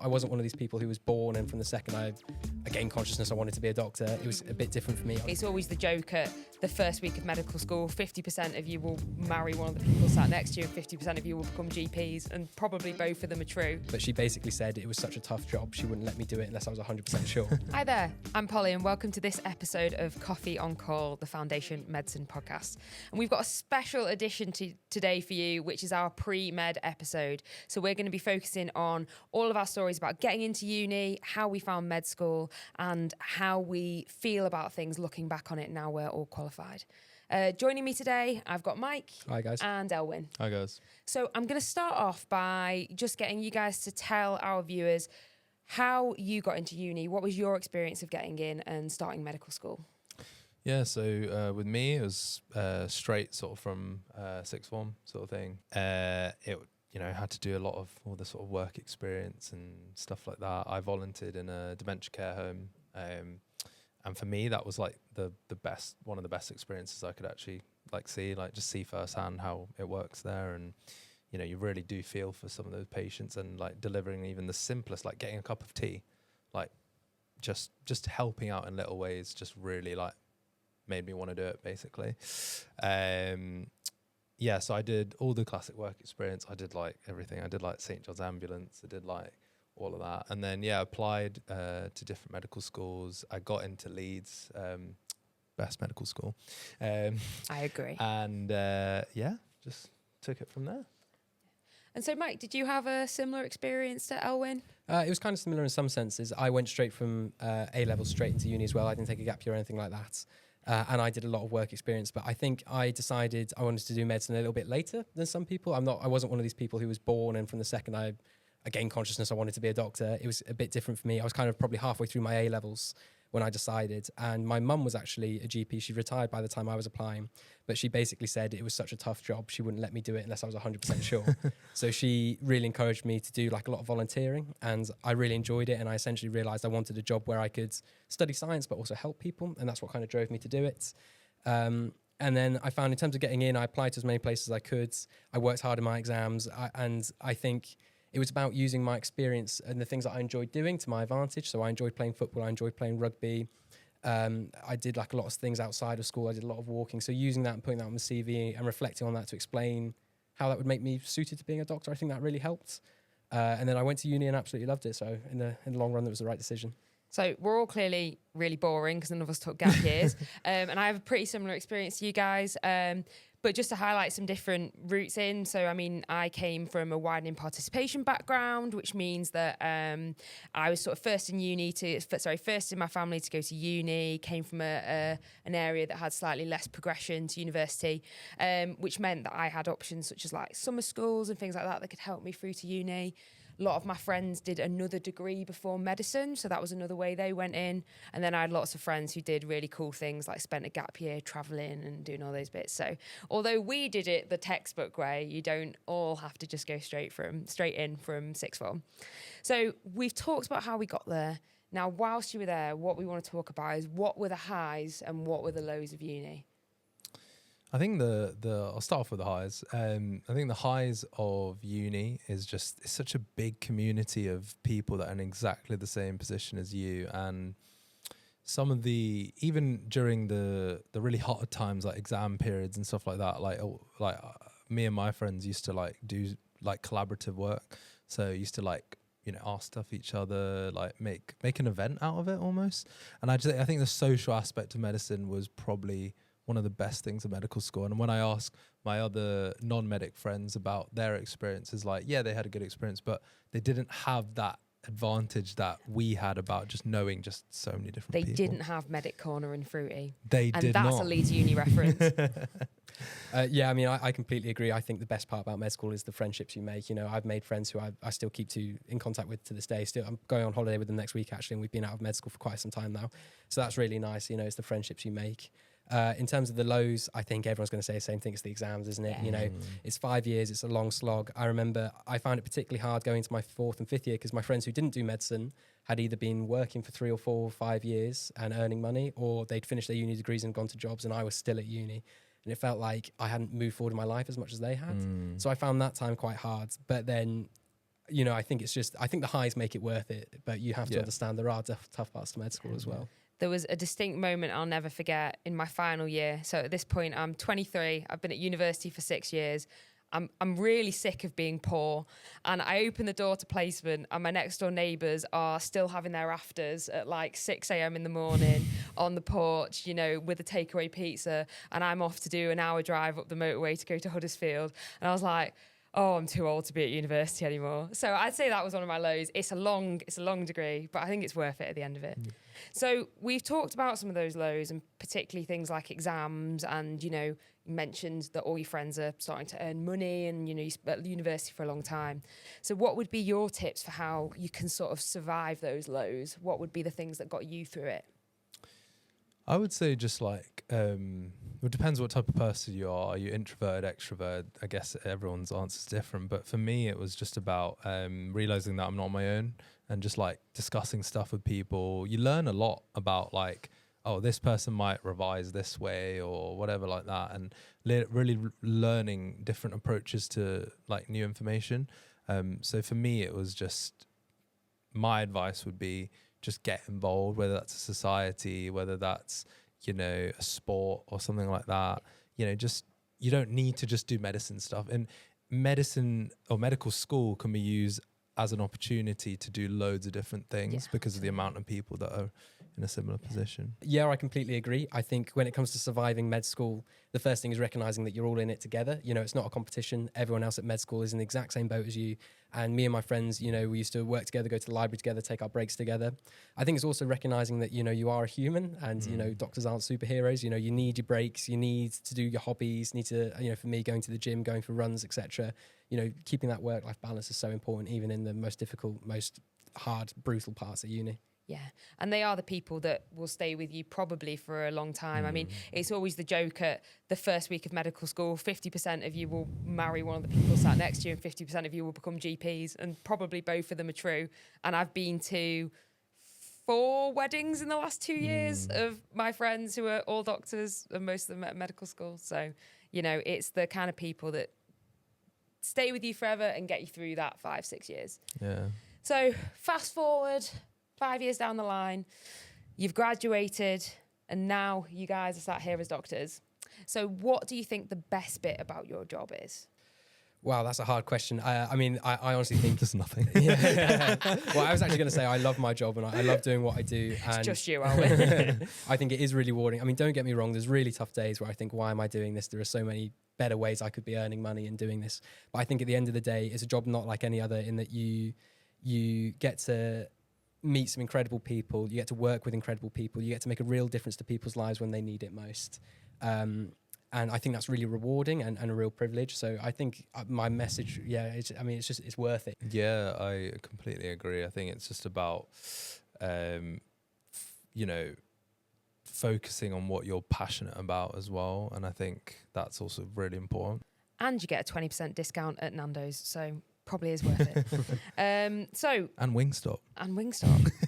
I wasn't one of these people who was born and from the second I gained consciousness I wanted to be a doctor. It was a bit different for me. It's always the joke at the first week of medical school, 50% of you will marry one of the people sat next to you and 50% of you will become GPs, and probably both of them are true. But she basically said it was such a tough job, she wouldn't let me do it unless I was 100% sure. Hi there, I'm Polly and welcome to this episode of Coffee on Call, the Foundation Medicine podcast. And we've got a special edition today for you, which is our pre-med episode. So we're going to be focusing on all of our stories about getting into uni, how we found med school, and how we feel about things looking back on it now we're all qualified. Joining me today, I've got Mike. Hi guys. And Elwyn. Hi guys. So I'm going to start off by just getting you guys to tell our viewers how you got into uni. What was your experience of getting in and starting medical school? Yeah, so with me, it was straight sort of from sixth form sort of thing. It had to do a lot of all the sort of work experience and stuff like that. I volunteered in a dementia care home, and for me that was like one of the best experiences I could actually see firsthand how it works there. And you really do feel for some of those patients, and like delivering even the simplest, like getting a cup of tea, like just helping out in little ways just really like made me want to do it basically. So I did all the classic work experience. I did like everything. I did like St. John's Ambulance. I did like all of that. And then, applied to different medical schools. I got into Leeds, best medical school. I agree. And just took it from there. And so, Mike, did you have a similar experience to Elwyn? It was kind of similar in some senses. I went straight from A-level straight into uni as well. I didn't take a gap year or anything like that. And I did a lot of work experience, but I think I decided I wanted to do medicine a little bit later than some people. I wasn't one of these people who was born and from the second I gained consciousness I wanted to be a doctor. It was a bit different for me. I was kind of probably halfway through my A-levels when I decided, and my mum was actually a GP. She retired by the time I was applying, but she basically said it was such a tough job, she wouldn't let me do it unless I was 100% sure. So she really encouraged me to do like a lot of volunteering, and I really enjoyed it, and I essentially realised I wanted a job where I could study science but also help people, and that's what kind of drove me to do it. And then I found in terms of getting in, I applied to as many places as I could. I worked hard in my exams, and I think it was about using my experience and the things that I enjoyed doing to my advantage. So I enjoyed playing football, I enjoyed playing rugby. I did like a lot of things outside of school. I did a lot of walking. So using that and putting that on the CV and reflecting on that to explain how that would make me suited to being a doctor, I think that really helped. And then I went to uni and absolutely loved it. So in the long run, that was the right decision. So we're all clearly really boring because none of us took gap years. And I have a pretty similar experience to you guys. But just to highlight some different routes in. So, I mean, I came from a widening participation background, which means that I was sort of first in my family to go to uni, came from an area that had slightly less progression to university, which meant that I had options such as like summer schools and things like that could help me through to uni. A lot of my friends did another degree before medicine, so that was another way they went in. And then I had lots of friends who did really cool things, like spent a gap year travelling and doing all those bits. So although we did it the textbook way, you don't all have to just go straight in from sixth form. So we've talked about how we got there. Now, whilst you were there, what we want to talk about is what were the highs and what were the lows of uni? I think I'll start off with the highs. I think the highs of uni is just, it's such a big community of people that are in exactly the same position as you. And some of even during the really hot times, like exam periods and stuff like that, like me and my friends used to like do like collaborative work. So used to like, ask stuff each other, like make an event out of it almost. And I think the social aspect of medicine was probably one of the best things of medical school. And when I ask my other non-medic friends about their experiences, like, yeah, they had a good experience, but they didn't have that advantage that we had about just knowing just so many different people. They didn't have Medic Corner and Fruity. They did not. And that's a Leeds Uni reference. I mean, I completely agree. I think the best part about med school is the friendships you make. I've made friends who I still keep in contact with to this day. Still, I'm going on holiday with them next week, actually, and we've been out of med school for quite some time now. So that's really nice. It's the friendships you make. In terms of the lows, I think everyone's going to say the same thing. It's the exams, isn't it? Yeah. It's 5 years. It's a long slog. I remember I found it particularly hard going to my fourth and fifth year because my friends who didn't do medicine had either been working for 3 or 4 or 5 years and earning money, or they'd finished their uni degrees and gone to jobs, and I was still at uni. And it felt like I hadn't moved forward in my life as much as they had. So I found that time quite hard. But then I think the highs make it worth it, but you have to Yeah. understand there are tough parts to med school as well. There was a distinct moment I'll never forget in my final year. So at this point, I'm 23. I've been at university for 6 years. I'm really sick of being poor. And I open the door to placement and my next door neighbours are still having their afters at like 6 a.m. in the morning on the porch, with a takeaway pizza. And I'm off to do an hour drive up the motorway to go to Huddersfield. And I was like, oh, I'm too old to be at university anymore. So I'd say that was one of my lows. It's a long degree, but I think it's worth it at the end of it. Mm. So we've talked about some of those lows, and particularly things like exams, and you mentioned that all your friends are starting to earn money, and you spent at university for a long time. So what would be your tips for how you can sort of survive those lows? What would be the things that got you through it? I would say just like, it depends what type of person you are. Are you introverted, extrovert? I guess everyone's answer is different. But for me, it was just about realizing that I'm not on my own, and just like discussing stuff with people. You learn a lot about like, oh, this person might revise this way or whatever like that. And really learning different approaches to like new information. So for me, it was just, my advice would be, just get involved, whether that's a society, whether that's, a sport or something like that. You don't need to just do medicine stuff. And medicine or medical school can be used as an opportunity to do loads of different things because of the amount of people that are in a similar position. Yeah, I completely agree. I think when it comes to surviving med school, the first thing is recognizing that you're all in it together. It's not a competition. Everyone else at med school is in the exact same boat as you. And me and my friends, we used to work together, go to the library together, take our breaks together. I think it's also recognizing that, you are a human, and, doctors aren't superheroes. You need your breaks, you need to do your hobbies, need to, for me, going to the gym, going for runs, etc. Keeping that work-life balance is so important, even in the most difficult, most hard, brutal parts of uni. Yeah, and they are the people that will stay with you probably for a long time. I mean, it's always the joke at the first week of medical school, 50% of you will marry one of the people sat next to you and 50% of you will become GPs, and probably both of them are true. And I've been to 4 weddings in the last 2 years of my friends who are all doctors, and most of them at medical school. So, it's the kind of people that stay with you forever and get you through that 5-6 years. Yeah. So fast forward 5 years down the line, you've graduated, and now you guys are sat here as doctors. So what do you think the best bit about your job is? Wow, that's a hard question. I honestly think there's nothing. Yeah. Well, I was actually going to say I love my job and I love doing what I do. And it's just you, Alwyn. I think it is really rewarding. I mean, don't get me wrong. There's really tough days where I think, why am I doing this? There are so many better ways I could be earning money and doing this. But I think at the end of the day, it's a job not like any other, in that you get to meet some incredible people. You get to work with incredible people. You get to make a real difference to people's lives when they need it most. And I think that's really rewarding and a real privilege. So I think my message, it's worth it. Yeah, I completely agree. I think it's just about, focusing on what you're passionate about as well. And I think that's also really important. And you get a 20% discount at Nando's. So probably is worth it. And Wingstop.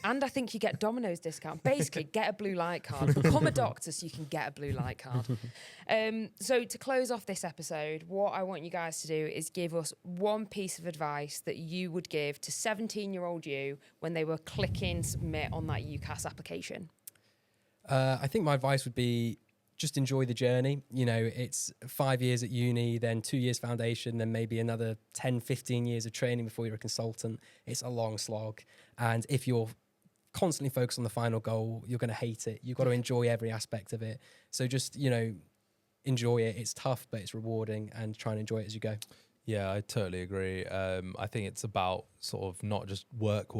And I think you get Domino's discount. Basically, get a blue light card. Become a doctor so you can get a blue light card. So to close off this episode, what I want you guys to do is give us one piece of advice that you would give to 17-year-old you when they were clicking submit on that UCAS application. I think my advice would be, just enjoy the journey. It's 5 years at uni, then 2 years foundation, then maybe another 10, 15 years of training before you're a consultant. It's a long slog. And if you're constantly focused on the final goal, you're going to hate it. You've got to enjoy every aspect of it. So just, enjoy it. It's tough, but it's rewarding, and try and enjoy it as you go. Yeah, I totally agree. I think it's about sort of not just work.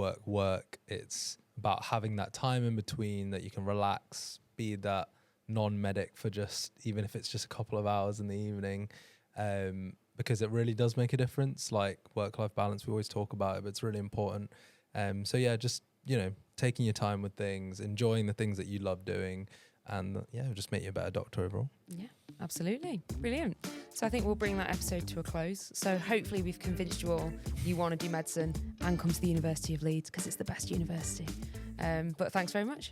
It's about having that time in between that you can relax, be that non-medic for just, even if it's just a couple of hours in the evening, because it really does make a difference. Like work-life balance, we always talk about it, but it's really important. So yeah, just, taking your time with things, enjoying the things that you love doing, and it'll just make you a better doctor overall. Yeah, absolutely. Brilliant. So I think we'll bring that episode to a close. So hopefully we've convinced you all you want to do medicine and come to the University of Leeds, because it's the best university. But thanks very much.